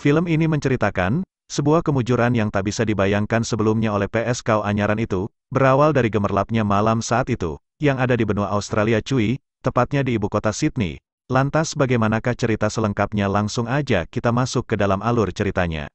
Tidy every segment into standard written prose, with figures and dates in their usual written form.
Film ini menceritakan sebuah kemujuran yang tak bisa dibayangkan sebelumnya oleh PSKO Anyaran itu, berawal dari gemerlapnya malam saat itu, yang ada di benua Australia cuy, tepatnya di ibu kota Sydney. Lantas bagaimanakah cerita selengkapnya? Langsung aja kita masuk ke dalam alur ceritanya.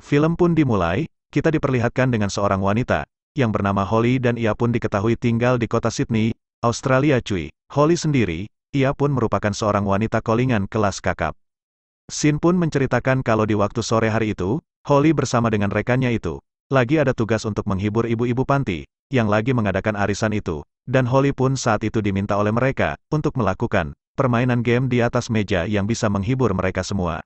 Film pun dimulai, kita diperlihatkan dengan seorang wanita, yang bernama Holly dan ia pun diketahui tinggal di kota Sydney, Australia cuy. Holly sendiri, ia pun merupakan seorang wanita callingan kelas kakap. Scene pun menceritakan kalau di waktu sore hari itu, Holly bersama dengan rekannya itu, lagi ada tugas untuk menghibur ibu-ibu panti, yang lagi mengadakan arisan itu, dan Holly pun saat itu diminta oleh mereka, untuk melakukan permainan game di atas meja yang bisa menghibur mereka semua.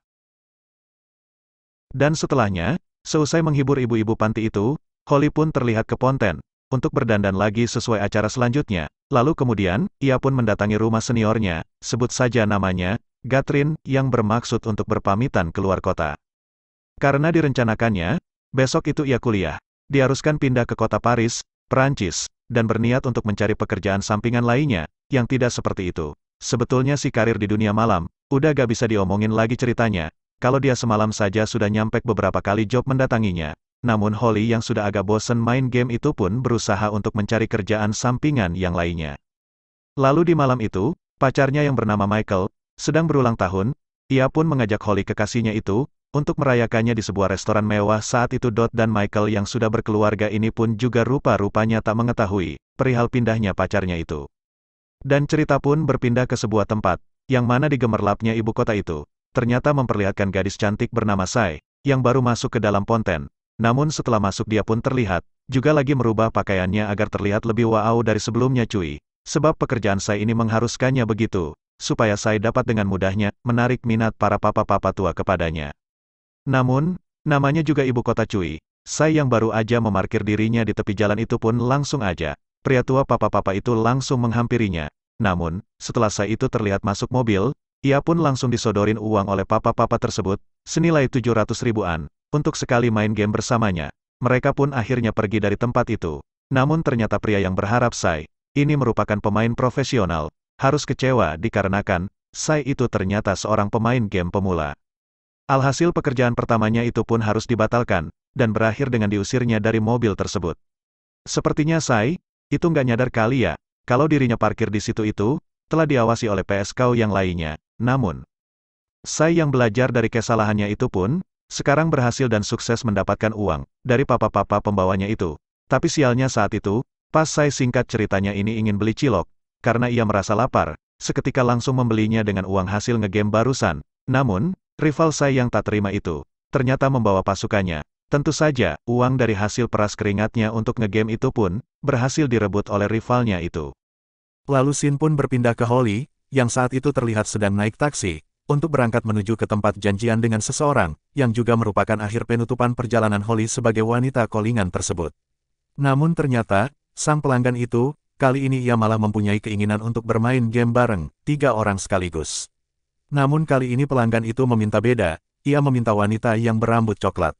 Dan setelahnya, seusai menghibur ibu-ibu panti itu, Holly pun terlihat ke Ponten, untuk berdandan lagi sesuai acara selanjutnya. Lalu kemudian, ia pun mendatangi rumah seniornya, sebut saja namanya, Catherine, yang bermaksud untuk berpamitan keluar kota. Karena direncanakannya, besok itu ia kuliah. Diharuskan pindah ke kota Paris, Perancis, dan berniat untuk mencari pekerjaan sampingan lainnya, yang tidak seperti itu. Sebetulnya si karir di dunia malam, udah gak bisa diomongin lagi ceritanya. Kalau dia semalam saja sudah nyampe beberapa kali job mendatanginya. Namun Holly yang sudah agak bosen main game itu pun berusaha untuk mencari kerjaan sampingan yang lainnya. Lalu di malam itu, pacarnya yang bernama Michael, sedang berulang tahun, ia pun mengajak Holly kekasihnya itu, untuk merayakannya di sebuah restoran mewah saat itu. Dan Michael yang sudah berkeluarga ini pun juga rupa-rupanya tak mengetahui, perihal pindahnya pacarnya itu. Dan cerita pun berpindah ke sebuah tempat, yang mana di gemerlapnya ibu kota itu, ternyata memperlihatkan gadis cantik bernama Sai, yang baru masuk ke dalam Ponten. Namun setelah masuk dia pun terlihat, juga lagi merubah pakaiannya agar terlihat lebih wow dari sebelumnya cuy. Sebab pekerjaan Sai ini mengharuskannya begitu, supaya Sai dapat dengan mudahnya, menarik minat para papa-papa tua kepadanya. Namun, namanya juga ibu kota cuy, Sai yang baru aja memarkir dirinya di tepi jalan itu pun langsung aja, pria tua papa-papa itu langsung menghampirinya. Namun, setelah Sai itu terlihat masuk mobil, ia pun langsung disodorin uang oleh papa-papa tersebut, senilai 700 ribuan, untuk sekali main game bersamanya. Mereka pun akhirnya pergi dari tempat itu. Namun ternyata pria yang berharap Sai, ini merupakan pemain profesional, harus kecewa dikarenakan, Sai itu ternyata seorang pemain game pemula. Alhasil pekerjaan pertamanya itu pun harus dibatalkan, dan berakhir dengan diusirnya dari mobil tersebut. Sepertinya Sai, itu nggak nyadar kali ya, kalau dirinya parkir di situ itu, telah diawasi oleh PSKO yang lainnya. Namun, Sai yang belajar dari kesalahannya itu pun, sekarang berhasil dan sukses mendapatkan uang, dari papa-papa pembawanya itu. Tapi sialnya saat itu, pas Sai singkat ceritanya ini ingin beli cilok, karena ia merasa lapar, seketika langsung membelinya dengan uang hasil ngegame barusan. Namun, rival Sai yang tak terima itu, ternyata membawa pasukannya. Tentu saja, uang dari hasil peras keringatnya untuk ngegame itu pun, berhasil direbut oleh rivalnya itu. Lalu scene pun berpindah ke Holly, yang saat itu terlihat sedang naik taksi, untuk berangkat menuju ke tempat janjian dengan seseorang, yang juga merupakan akhir penutupan perjalanan Holly sebagai wanita callingan tersebut. Namun ternyata, sang pelanggan itu, kali ini ia malah mempunyai keinginan untuk bermain game bareng, 3 orang sekaligus. Namun kali ini pelanggan itu meminta beda, ia meminta wanita yang berambut coklat.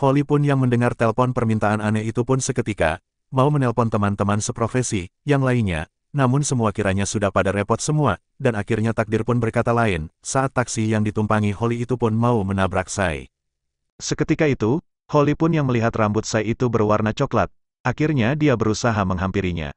Holly pun yang mendengar telepon permintaan aneh itu pun seketika, mau menelpon teman-teman seprofesi, yang lainnya. Namun semua kiranya sudah pada repot semua, dan akhirnya takdir pun berkata lain, saat taksi yang ditumpangi Holly itu pun mau menabrak Sai. Seketika itu, Holly pun yang melihat rambut Sai itu berwarna coklat, akhirnya dia berusaha menghampirinya.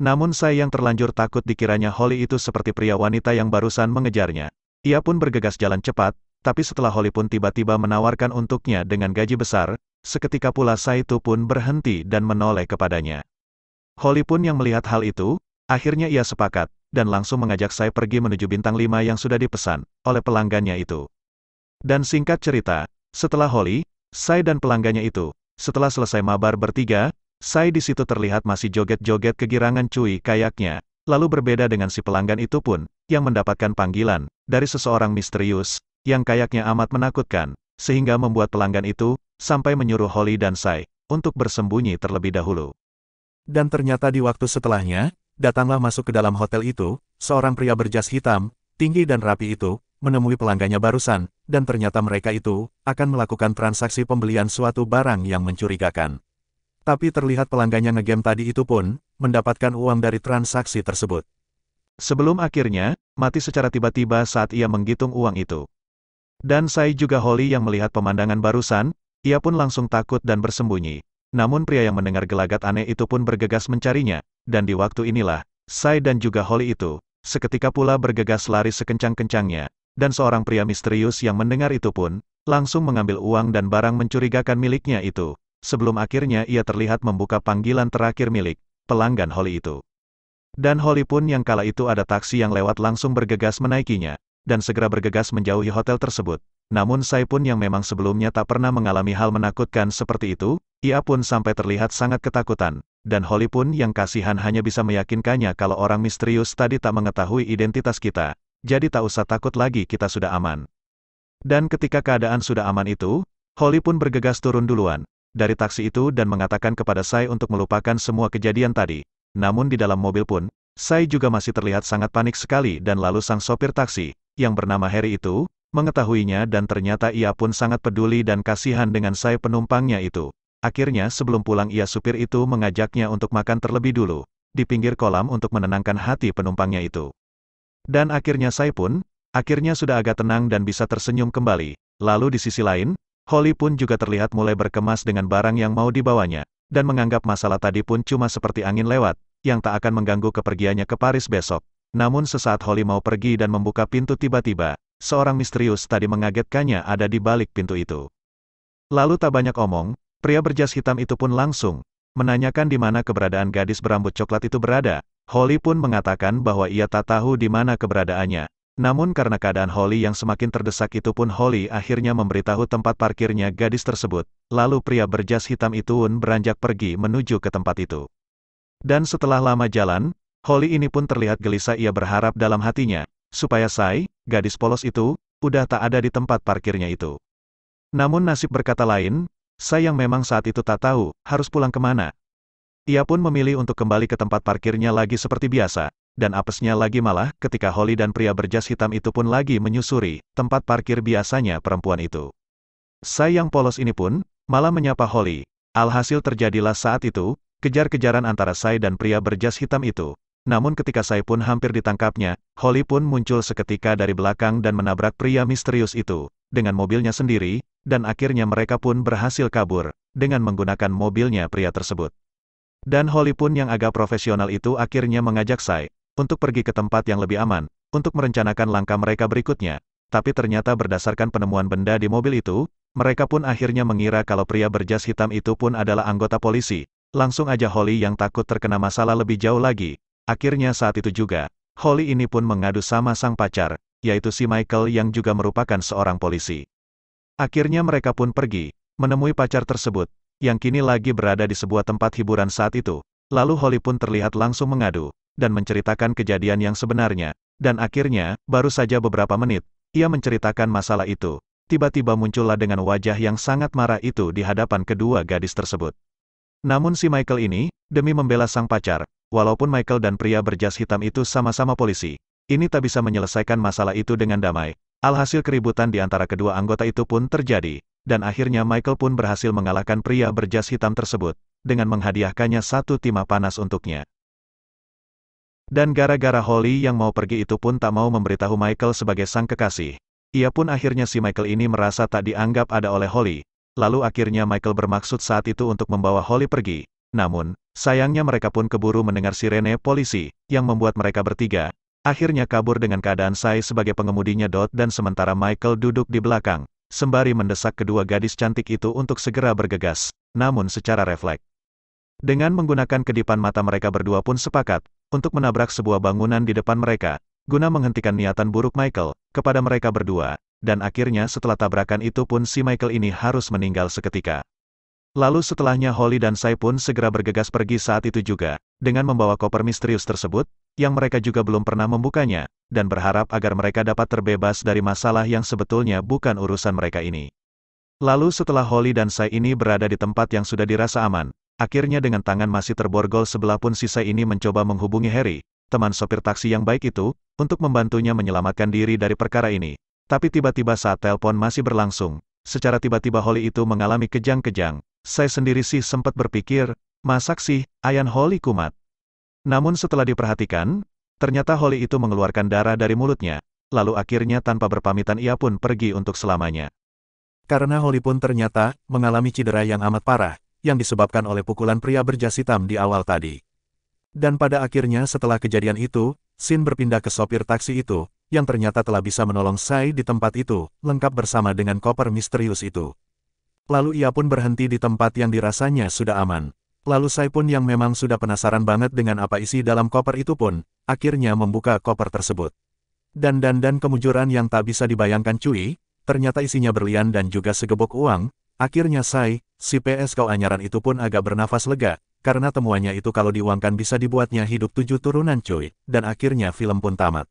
Namun Sai yang terlanjur takut dikiranya Holly itu seperti pria wanita yang barusan mengejarnya. Ia pun bergegas jalan cepat, tapi setelah Holly pun tiba-tiba menawarkan untuknya dengan gaji besar, seketika pula Sai itu pun berhenti dan menoleh kepadanya. Holly pun yang melihat hal itu, akhirnya ia sepakat, dan langsung mengajak Sai pergi menuju bintang 5 yang sudah dipesan, oleh pelanggannya itu. Dan singkat cerita, setelah Holly, Sai dan pelanggannya itu, setelah selesai mabar bertiga, Sai di situ terlihat masih joget-joget kegirangan cuy kayaknya, lalu berbeda dengan si pelanggan itu pun, yang mendapatkan panggilan, dari seseorang misterius, yang kayaknya amat menakutkan, sehingga membuat pelanggan itu, sampai menyuruh Holly dan Sai, untuk bersembunyi terlebih dahulu. Dan ternyata di waktu setelahnya, datanglah masuk ke dalam hotel itu, seorang pria berjas hitam, tinggi dan rapi itu, menemui pelanggannya barusan, dan ternyata mereka itu akan melakukan transaksi pembelian suatu barang yang mencurigakan. Tapi terlihat pelanggannya ngegame tadi itu pun mendapatkan uang dari transaksi tersebut. Sebelum akhirnya mati secara tiba-tiba saat ia menghitung uang itu. Dan Sai juga Holly yang melihat pemandangan barusan, ia pun langsung takut dan bersembunyi. Namun pria yang mendengar gelagat aneh itu pun bergegas mencarinya, dan di waktu inilah, Sai dan juga Holly itu, seketika pula bergegas lari sekencang-kencangnya, dan seorang pria misterius yang mendengar itu pun, langsung mengambil uang dan barang mencurigakan miliknya itu, sebelum akhirnya ia terlihat membuka panggilan terakhir milik pelanggan Holly itu. Dan Holly pun yang kala itu ada taksi yang lewat langsung bergegas menaikinya, dan segera bergegas menjauhi hotel tersebut. Namun Sai pun yang memang sebelumnya tak pernah mengalami hal menakutkan seperti itu, ia pun sampai terlihat sangat ketakutan, dan Holly pun yang kasihan hanya bisa meyakinkannya kalau orang misterius tadi tak mengetahui identitas kita, jadi tak usah takut lagi, kita sudah aman. Dan ketika keadaan sudah aman itu, Holly pun bergegas turun duluan dari taksi itu dan mengatakan kepada Sai untuk melupakan semua kejadian tadi. Namun di dalam mobil pun, Sai juga masih terlihat sangat panik sekali dan lalu sang sopir taksi, yang bernama Harry itu, mengetahuinya dan ternyata ia pun sangat peduli dan kasihan dengan Sai penumpangnya itu. Akhirnya sebelum pulang supir itu mengajaknya untuk makan terlebih dulu, di pinggir kolam untuk menenangkan hati penumpangnya itu. Dan akhirnya Sai pun, akhirnya sudah agak tenang dan bisa tersenyum kembali. Lalu di sisi lain, Holly pun juga terlihat mulai berkemas dengan barang yang mau dibawanya, dan menganggap masalah tadi pun cuma seperti angin lewat, yang tak akan mengganggu kepergiannya ke Paris besok. Namun sesaat Holly mau pergi dan membuka pintu tiba-tiba, seorang misterius tadi mengagetkannya ada di balik pintu itu. Lalu tak banyak omong, pria berjas hitam itu pun langsung menanyakan di mana keberadaan gadis berambut coklat itu berada. Holly pun mengatakan bahwa ia tak tahu di mana keberadaannya. Namun karena keadaan Holly yang semakin terdesak itu pun Holly akhirnya memberitahu tempat parkirnya gadis tersebut. Lalu pria berjas hitam itu pun beranjak pergi menuju ke tempat itu. Dan setelah lama jalan, Holly ini pun terlihat gelisah, ia berharap dalam hatinya, supaya Sai, gadis polos itu, udah tak ada di tempat parkirnya itu. Namun nasib berkata lain, Sai yang memang saat itu tak tahu, harus pulang kemana. Ia pun memilih untuk kembali ke tempat parkirnya lagi seperti biasa, dan apesnya lagi malah ketika Holly dan pria berjas hitam itu pun lagi menyusuri tempat parkir biasanya perempuan itu. Sai yang polos ini pun malah menyapa Holly. Alhasil terjadilah saat itu kejar-kejaran antara Sai dan pria berjas hitam itu. Namun ketika Sai pun hampir ditangkapnya, Holly pun muncul seketika dari belakang dan menabrak pria misterius itu dengan mobilnya sendiri, dan akhirnya mereka pun berhasil kabur dengan menggunakan mobilnya pria tersebut. Dan Holly pun yang agak profesional itu akhirnya mengajak Sai untuk pergi ke tempat yang lebih aman, untuk merencanakan langkah mereka berikutnya. Tapi ternyata berdasarkan penemuan benda di mobil itu, mereka pun akhirnya mengira kalau pria berjas hitam itu pun adalah anggota polisi. Langsung aja Holly yang takut terkena masalah lebih jauh lagi. Akhirnya saat itu juga, Holly ini pun mengadu sama sang pacar, yaitu si Michael yang juga merupakan seorang polisi. Akhirnya mereka pun pergi, menemui pacar tersebut, yang kini lagi berada di sebuah tempat hiburan saat itu. Lalu Holly pun terlihat langsung mengadu, dan menceritakan kejadian yang sebenarnya. Dan akhirnya, baru saja beberapa menit, ia menceritakan masalah itu. Tiba-tiba muncullah dengan wajah yang sangat marah itu di hadapan kedua gadis tersebut. Namun si Michael ini, demi membela sang pacar, walaupun Michael dan pria berjas hitam itu sama-sama polisi, ini tak bisa menyelesaikan masalah itu dengan damai. Alhasil keributan di antara kedua anggota itu pun terjadi, dan akhirnya Michael pun berhasil mengalahkan pria berjas hitam tersebut, dengan menghadiahkannya satu timah panas untuknya. Dan gara-gara Holly yang mau pergi itu pun tak mau memberitahu Michael sebagai sang kekasih. Ia pun akhirnya si Michael ini merasa tak dianggap ada oleh Holly. Lalu akhirnya Michael bermaksud saat itu untuk membawa Holly pergi. Namun, sayangnya mereka pun keburu mendengar sirene polisi, yang membuat mereka bertiga akhirnya kabur dengan keadaan Sai sebagai pengemudinya dan sementara Michael duduk di belakang, sembari mendesak kedua gadis cantik itu untuk segera bergegas, namun secara refleks. Dengan menggunakan kedipan mata mereka berdua pun sepakat untuk menabrak sebuah bangunan di depan mereka, guna menghentikan niatan buruk Michael kepada mereka berdua. Dan akhirnya setelah tabrakan itu pun si Michael ini harus meninggal seketika. Lalu setelahnya Holly dan Sai pun segera bergegas pergi saat itu juga, dengan membawa koper misterius tersebut, yang mereka juga belum pernah membukanya, dan berharap agar mereka dapat terbebas dari masalah yang sebetulnya bukan urusan mereka ini. Lalu setelah Holly dan Sai ini berada di tempat yang sudah dirasa aman, akhirnya dengan tangan masih terborgol sebelah pun si Sai ini mencoba menghubungi Harry, teman sopir taksi yang baik itu, untuk membantunya menyelamatkan diri dari perkara ini. Tapi tiba-tiba saat telepon masih berlangsung, secara tiba-tiba Holly itu mengalami kejang-kejang. Saya sendiri sih sempat berpikir, masak sih, Ayan Holly kumat. Namun setelah diperhatikan, ternyata Holly itu mengeluarkan darah dari mulutnya, lalu akhirnya tanpa berpamitan ia pun pergi untuk selamanya. Karena Holly pun ternyata mengalami cedera yang amat parah, yang disebabkan oleh pukulan pria berjas hitam di awal tadi. Dan pada akhirnya setelah kejadian itu, Shin berpindah ke sopir taksi itu, yang ternyata telah bisa menolong Sai di tempat itu, lengkap bersama dengan koper misterius itu. Lalu ia pun berhenti di tempat yang dirasanya sudah aman. Lalu Sai pun yang memang sudah penasaran banget dengan apa isi dalam koper itu pun, akhirnya membuka koper tersebut. Dan kemujuran yang tak bisa dibayangkan cuy, ternyata isinya berlian dan juga segebok uang. Akhirnya Sai, si PS kau anyaran itu pun agak bernafas lega, karena temuannya itu kalau diuangkan bisa dibuatnya hidup 7 turunan cuy, dan akhirnya film pun tamat.